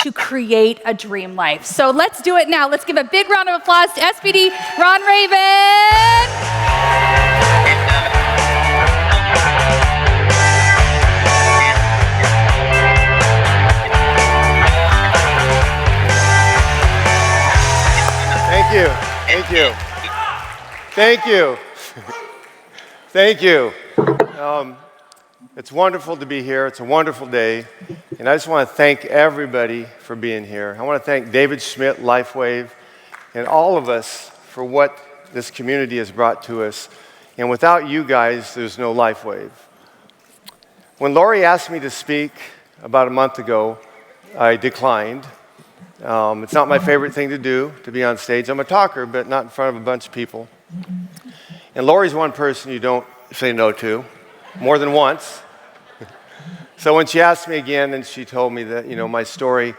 to create a dream life. So let's do it now. Let's give a big round of applause to SPD Ron Raven. Thank you. Thank you. Thank you. Thank you. It's wonderful to be here. It's a wonderful day. And I just want to thank everybody for being here. I want to thank David Schmidt, LifeWave, and all of us for what this community has brought to us. And without you guys, there's no LifeWave. When Lori asked me to speak about a month ago, I declined. It's not my favorite thing to do, to be on stage. I'm a talker, but not in front of a bunch of people. And Lori's one person you don't say no to, more than once. So when she asked me again, and she told me that, my story,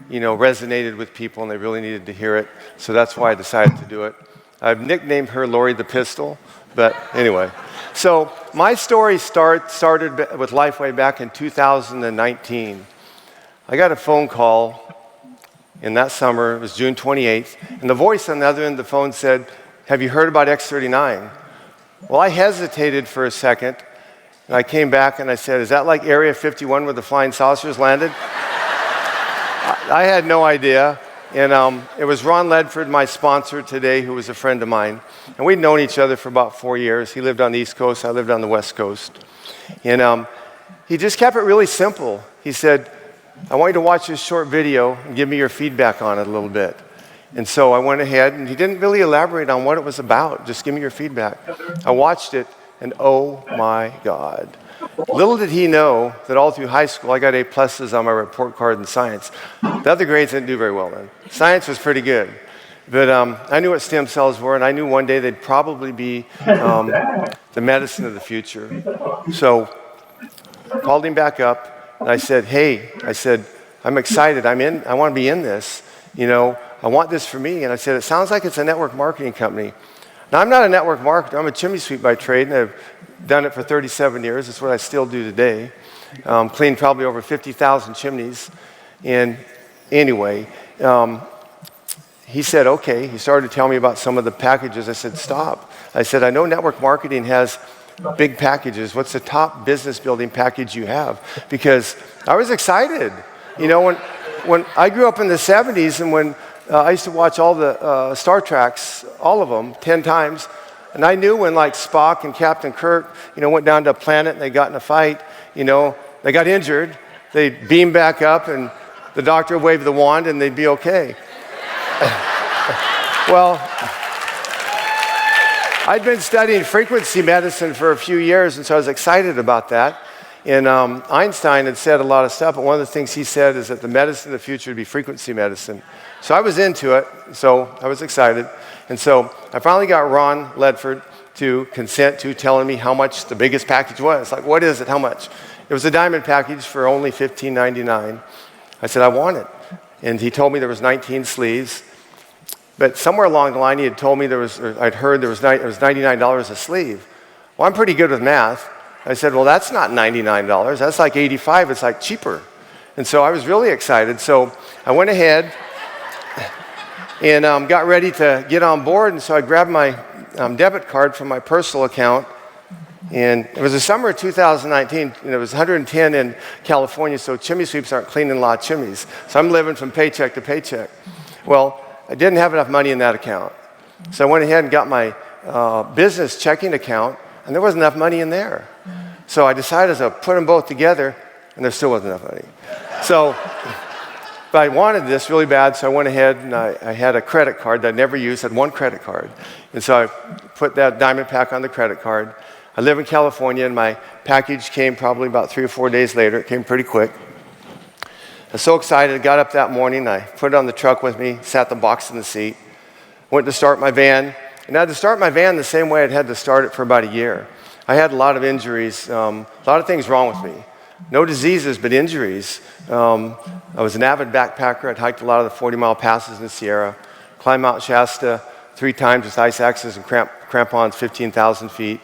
resonated with people and they really needed to hear it. So that's why I decided to do it. I've nicknamed her Lori the Pistol, but anyway. So my story started with LifeWave back in 2019. I got a phone call in that summer. It was June 28th. And the voice on the other end of the phone said, "Have you heard about X39? Well, I hesitated for a second. And I came back and I said, "Is that like Area 51 where the flying saucers landed?" I had no idea. And it was Ron Ledford, my sponsor today, who was a friend of mine. And we'd known each other for about 4 years. He lived on the East Coast. I lived on the West Coast. And he just kept it really simple. He said, "I want you to watch this short video and give me your feedback on it a little bit." And so I went ahead, and he didn't really elaborate on what it was about. Just give me your feedback. I watched it. And oh my God. Little did he know that all through high school, I got A+ on my report card in science. The other grades didn't do very well then. Science was pretty good. But I knew what stem cells were, and I knew one day they'd probably be the medicine of the future. So I called him back up, and I said, "Hey," I said, "I'm excited. I want to be in this. I want this for me." And I said, "It sounds like it's a network marketing company." Now, I'm not a network marketer. I'm a chimney sweep by trade, and I've done it for 37 years. It's what I still do today. Cleaned probably over 50,000 chimneys. And anyway, he said, okay. He started to tell me about some of the packages. I said, "Stop." I said, "I know network marketing has big packages. What's the top business building package you have?" Because I was excited. When I grew up in the 70s, and when I used to watch all the Star Treks, all of them, 10 times. And I knew when like Spock and Captain Kirk, went down to a planet and they got in a fight, they got injured, they'd beam back up and the doctor would wave the wand and they'd be okay. Well, I'd been studying frequency medicine for a few years, and so I was excited about that. And Einstein had said a lot of stuff, but one of the things he said is that the medicine of the future would be frequency medicine. So I was into it, so I was excited. And so I finally got Ron Ledford to consent to telling me how much the biggest package was. Like, what is it? How much? It was a diamond package for only $15.99. I said, "I want it." And he told me there was 19 sleeves. But somewhere along the line, he had told me I'd heard it was $99 a sleeve. Well, I'm pretty good with math. I said, "Well, that's not $99. That's like $85. It's like cheaper." And so I was really excited. So I went ahead and got ready to get on board. And so I grabbed my debit card from my personal account. And it was the summer of 2019. It was 110 in California, so chimney sweeps aren't cleaning a lot of chimneys. So I'm living from paycheck to paycheck. Well, I didn't have enough money in that account. So I went ahead and got my business checking account, and there wasn't enough money in there. So I decided to put them both together, and there still wasn't enough money. So, but I wanted this really bad, so I went ahead and I had a credit card that I never used. I had one credit card. And so I put that diamond pack on the credit card. I live in California, and my package came probably about 3 or 4 days later. It came pretty quick. I was so excited. I got up that morning. I put it on the truck with me, sat the box in the seat, went to start my van. And I had to start my van the same way I'd had to start it for about a year. I had a lot of injuries, a lot of things wrong with me. No diseases, but injuries. I was an avid backpacker. I'd hiked a lot of the 40-mile passes in the Sierra, climbed Mount Shasta 3 times with ice axes and crampons 15,000 feet,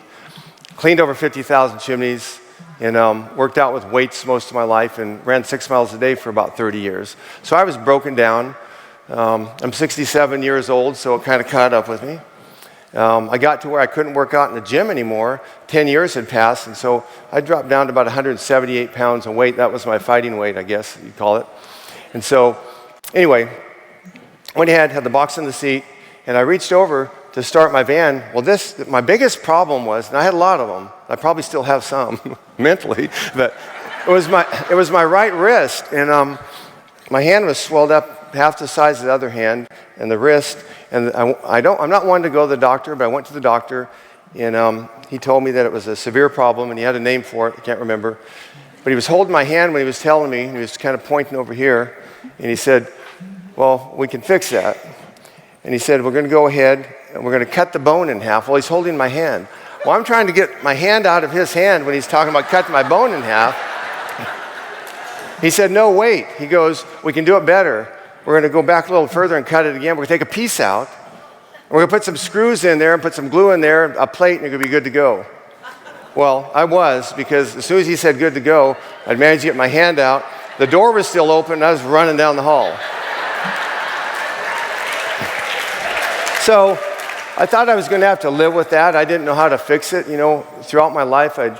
cleaned over 50,000 chimneys, and worked out with weights most of my life and ran 6 miles a day for about 30 years. So I was broken down. I'm 67 years old, so it kind of caught up with me. I got to where I couldn't work out in the gym anymore. 10 years had passed, and so I dropped down to about 178 pounds in weight. That was my fighting weight, I guess you'd call it. And so, anyway, went ahead, had the box in the seat, and I reached over to start my van. Well, my biggest problem was, and I had a lot of them. I probably still have some mentally, but it was my right wrist, and my hand was swelled up half the size of the other hand, and the wrist. And I'm not one to go to the doctor, but I went to the doctor, and he told me that it was a severe problem, and he had a name for it. I can't remember. But he was holding my hand when he was telling me, and he was kind of pointing over here, and he said, well, we can fix that. And he said, we're going to go ahead, and we're going to cut the bone in half. Well, he's holding my hand. Well, I'm trying to get my hand out of his hand when he's talking about cutting my bone in half. He said, no, wait. He goes, we can do it better. We're going to go back a little further and cut it again. We're going to take a piece out. We're going to put some screws in there and put some glue in there, a plate, and you're going to be good to go. Well, I was, because as soon as he said good to go, I'd managed to get my hand out. The door was still open, and I was running down the hall. So I thought I was going to have to live with that. I didn't know how to fix it. Throughout my life, I'd,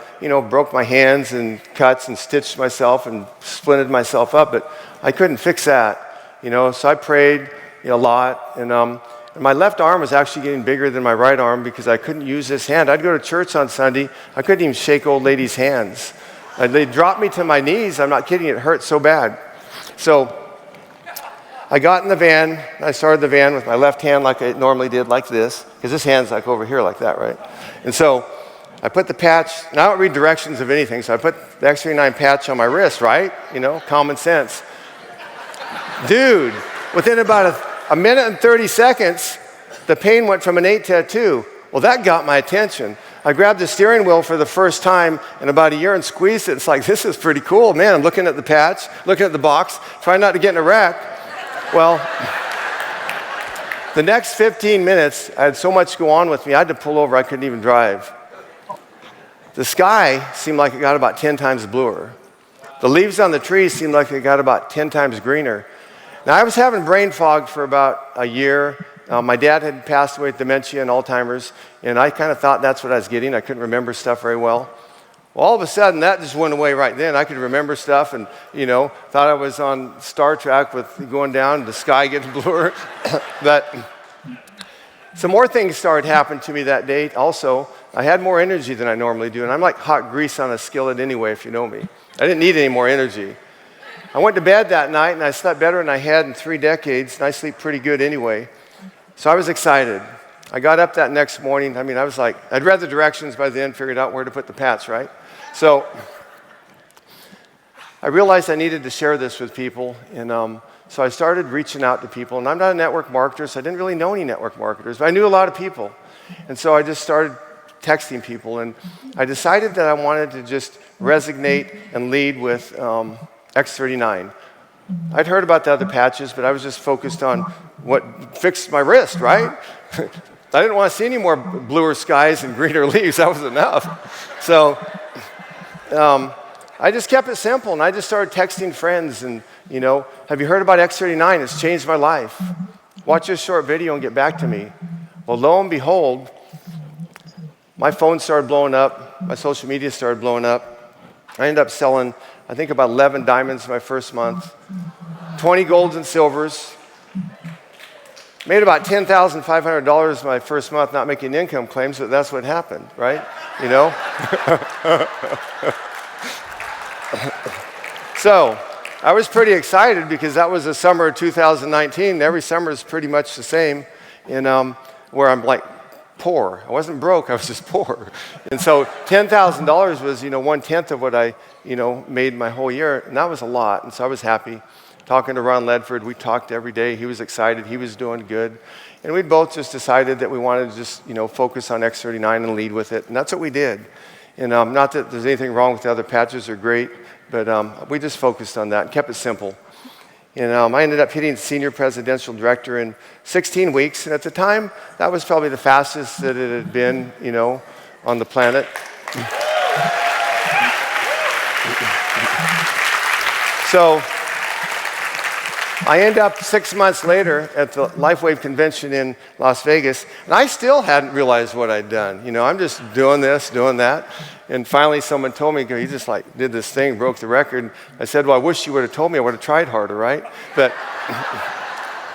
broke my hands and cuts and stitched myself and splinted myself up, but I couldn't fix that. So I prayed a lot, and my left arm was actually getting bigger than my right arm because I couldn't use this hand. I'd go to church on Sunday. I couldn't even shake old ladies' hands. They dropped me to my knees. I'm not kidding. It hurt so bad. So I got in the van. I started the van with my left hand like I normally did, like this, because this hand's like over here like that, right? And so I put the patch, and I don't read directions of anything, so I put the X39 patch on my wrist, right? Common sense. Dude, within about a minute and 30 seconds, the pain went from an 8 to a 2. Well, that got my attention. I grabbed the steering wheel for the first time in about a year and squeezed it. It's like, this is pretty cool. Man, I'm looking at the patch, looking at the box, trying not to get in a wreck. Well, the next 15 minutes, I had so much go on with me, I had to pull over. I couldn't even drive. The sky seemed like it got about 10 times bluer. The leaves on the trees seemed like it got about 10 times greener. Now, I was having brain fog for about a year. My dad had passed away with dementia and Alzheimer's, and I kind of thought that's what I was getting. I couldn't remember stuff very well. Well, all of a sudden, that just went away right then. I could remember stuff and, thought I was on Star Trek with going down, the sky getting bluer. But some more things started happening to me that day also. I had more energy than I normally do, and I'm like hot grease on a skillet anyway, if you know me. I didn't need any more energy. I went to bed that night, and I slept better than I had in 3 decades, and I sleep pretty good anyway. So I was excited. I got up that next morning. I was like, I'd read the directions by then, figured out where to put the patch, right? So I realized I needed to share this with people, and so I started reaching out to people. And I'm not a network marketer, so I didn't really know any network marketers, but I knew a lot of people. And so I just started texting people, and I decided that I wanted to just resonate and lead with X39. I'd heard about the other patches, but I was just focused on what fixed my wrist, right? I didn't want to see any more bluer skies and greener leaves. That was enough. So I just kept it simple, and I just started texting friends and, have you heard about X39? It's changed my life. Watch this short video and get back to me. Well, lo and behold, my phone started blowing up. My social media started blowing up. I ended up selling, I think, about 11 diamonds my first month, 20 golds and silvers. Made about $10,500 my first month not making income claims, but that's what happened, right? So I was pretty excited because that was the summer of 2019. Every summer is pretty much the same, where I'm like poor. I wasn't broke, I was just poor. And so $10,000 was, 1/10 of what I, made my whole year, and that was a lot. And so I was happy. Talking to Ron Ledford, we talked every day. He was excited, he was doing good. And we both just decided that we wanted to just, focus on X39 and lead with it. And that's what we did. And not that there's anything wrong with the other patches, they're great, but we just focused on that and kept it simple. And I ended up hitting senior presidential director in 16 weeks. And at the time, that was probably the fastest that it had been, on the planet. So I end up 6 months later at the LifeWave convention in Las Vegas, and I still hadn't realized what I'd done. You know, I'm just doing this, doing that. And finally someone told me, he just like did this thing, broke the record. I said, well, I wish you would have told me. I would have tried harder, right? But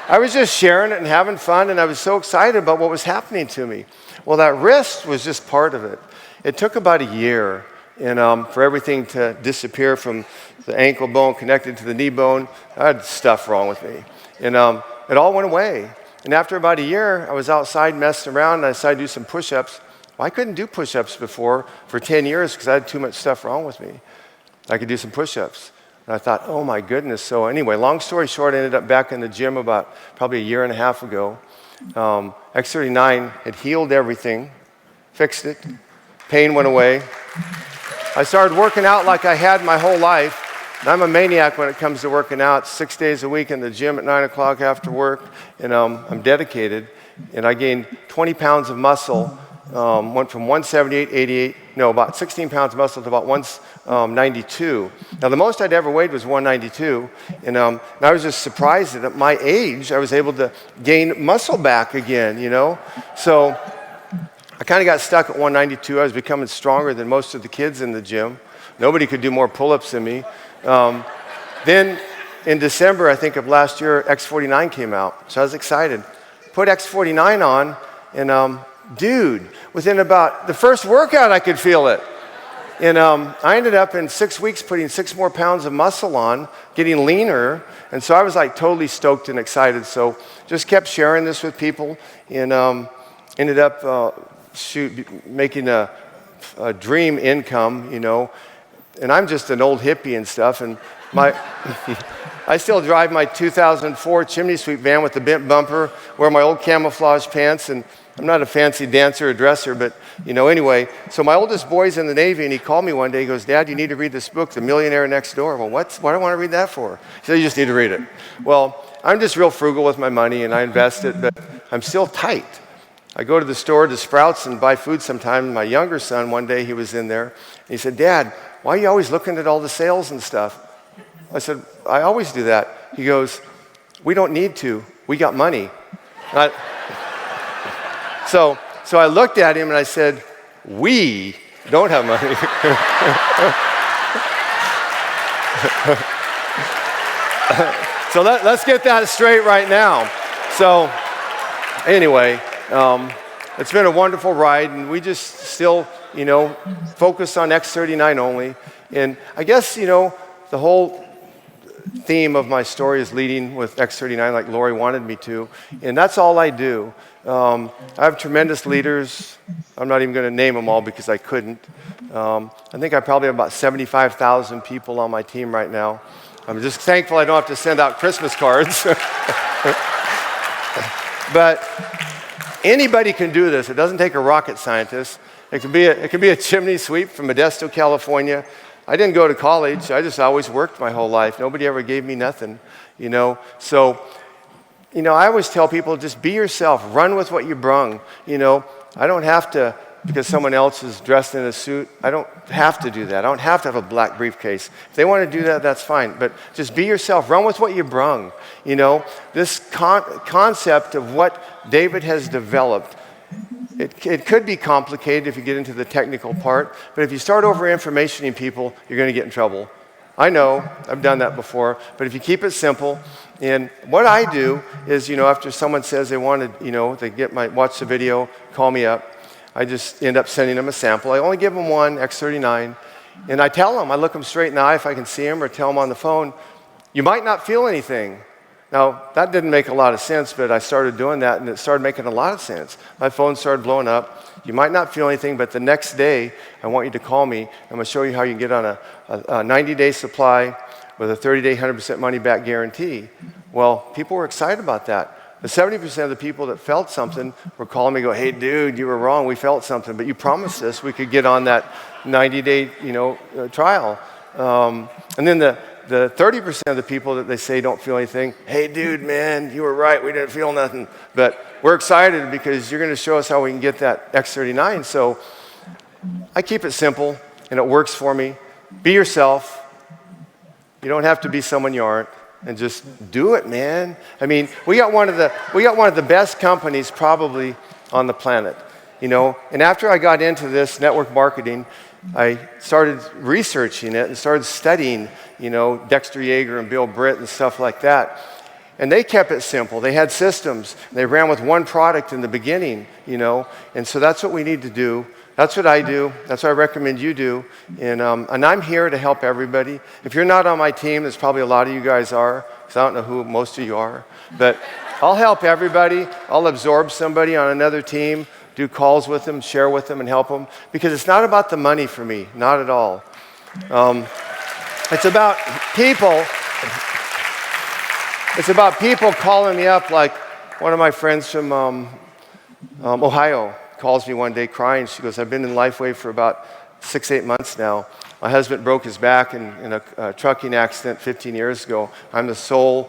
I was just sharing it and having fun, and I was so excited about what was happening to me. Well, that wrist was just part of it. It took about a year for everything to disappear from the ankle bone connected to the knee bone. I had stuff wrong with me. And it all went away. And after about a year, I was outside messing around, and I decided to do some push-ups. Well, I couldn't do push-ups before for 10 years because I had too much stuff wrong with me. I could do some push-ups. And I thought, oh my goodness. So anyway, long story short, I ended up back in the gym about probably a year and a half ago. X39 had healed everything, fixed it, pain went away. I started working out like I had my whole life. And I'm a maniac when it comes to working out, 6 days a week in the gym at 9 o'clock after work, and I'm dedicated. And I gained 20 pounds of muscle, went from 178, about 16 pounds of muscle to about 192. Now the most I'd ever weighed was 192, and I was just surprised that at my age I was able to gain muscle back again, you know. So I kind of got stuck at 192. I was becoming stronger than most of the kids in the gym. Nobody could do more pull-ups than me. Then in December, I think of last year, X49 came out. So I was excited. Put X49 on, and dude, within about the first workout, I could feel it. And I ended up in 6 weeks putting 6 more pounds of muscle on, getting leaner. And so I was like totally stoked and excited. So just kept sharing this with people, and ended up making a dream income, you know. And I'm just an old hippie and stuff, and I still drive my 2004 chimney sweep van with the bent bumper, wear my old camouflage pants, and I'm not a fancy dancer or dresser, but, you know, anyway. So my oldest boy's in the Navy, and he called me one day. He goes, Dad, you need to read this book, The Millionaire Next Door. Well, what do I want to read that for? He said, you just need to read it. Well, I'm just real frugal with my money, and I invest it, but I'm still tight. I go to the store, to Sprouts, and buy food sometime. My younger son, one day, he was in there, and he said, Dad, why are you always looking at all the sales and stuff? I said, I always do that. He goes, we don't need to. We got money. So I looked at him and I said, we don't have money. So let's get that straight right now. So anyway, it's been a wonderful ride, and we just still, you know, focus on X39 only. And I guess, you know, the whole theme of my story is leading with X39 like Lori wanted me to, and that's all I do. I have tremendous leaders. I'm not even going to name them all because I couldn't. I think I probably have about 75,000 people on my team right now. I'm just thankful I don't have to send out Christmas cards. But anybody can do this. It doesn't take a rocket scientist. It can be a chimney sweep from Modesto, California. I didn't go to college. I just always worked my whole life. Nobody ever gave me nothing, you know. So, you know, I always tell people, just be yourself. Run with what you brung. You know, I don't have to, because someone else is dressed in a suit, I don't have to do that. I don't have to have a black briefcase. If they want to do that, that's fine. But just be yourself. Run with what you brung. You know, this concept of what David has developed, it could be complicated if you get into the technical part, but if you start over-informationing people, you're going to get in trouble. I know, I've done that before, but if you keep it simple, and what I do is, you know, after someone says they wanted, you know, they watch the video, call me up, I just end up sending them a sample. I only give them one, X39, and I tell them, I look them straight in the eye if I can see them, or tell them on the phone, you might not feel anything. Now, that didn't make a lot of sense, but I started doing that, and it started making a lot of sense. My phone started blowing up. You might not feel anything, but the next day, I want you to call me. I'm going to show you how you can get on a 90-day supply with a 30-day, 100% money-back guarantee. Well, people were excited about that. The 70% of the people that felt something were calling me and go, hey, dude, you were wrong. We felt something, but you promised us we could get on that 90-day, you know, trial. And then the 30% of the people that they say don't feel anything, hey, dude, man, you were right, we didn't feel nothing. But we're excited because you're going to show us how we can get that X39. So I keep it simple, and it works for me. Be yourself. You don't have to be someone you aren't, and just do it, man. I mean, we got one of the best companies probably on the planet, you know. And after I got into this network marketing, I started researching it and started studying, you know, Dexter Yeager and Bill Britt and stuff like that. And they kept it simple. They had systems. They ran with one product in the beginning, you know. And so that's what we need to do. That's what I do. That's what I recommend you do. And I'm here to help everybody. If you're not on my team, there's probably a lot of you guys are, because I don't know who most of you are. But I'll help everybody. I'll absorb somebody on another team, do calls with them, share with them, and help them. Because it's not about the money for me, not at all. It's about people. It's about people calling me up, like one of my friends from Ohio calls me one day crying. She goes, I've been in LifeWave for about 6-8 months now. My husband broke his back in a trucking accident 15 years ago. I'm the sole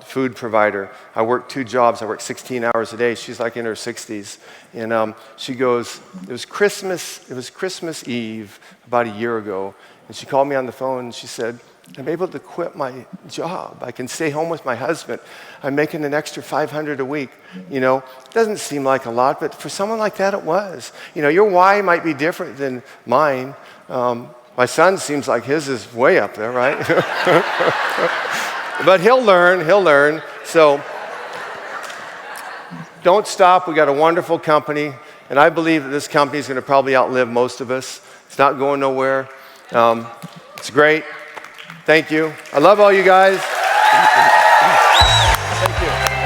food provider. I work 2 jobs. I work 16 hours a day. She's like in her 60s. And she goes, it was Christmas Eve about a year ago. And she called me on the phone and she said, I'm able to quit my job. I can stay home with my husband. I'm making an extra $500 a week. You know, it doesn't seem like a lot, but for someone like that, it was. You know, your why might be different than mine. My son seems like his is way up there, right? But he'll learn. So don't stop. We got a wonderful company, and I believe that this company is going to probably outlive most of us. It's not going nowhere. It's great. Thank you. I love all you guys. Thank you.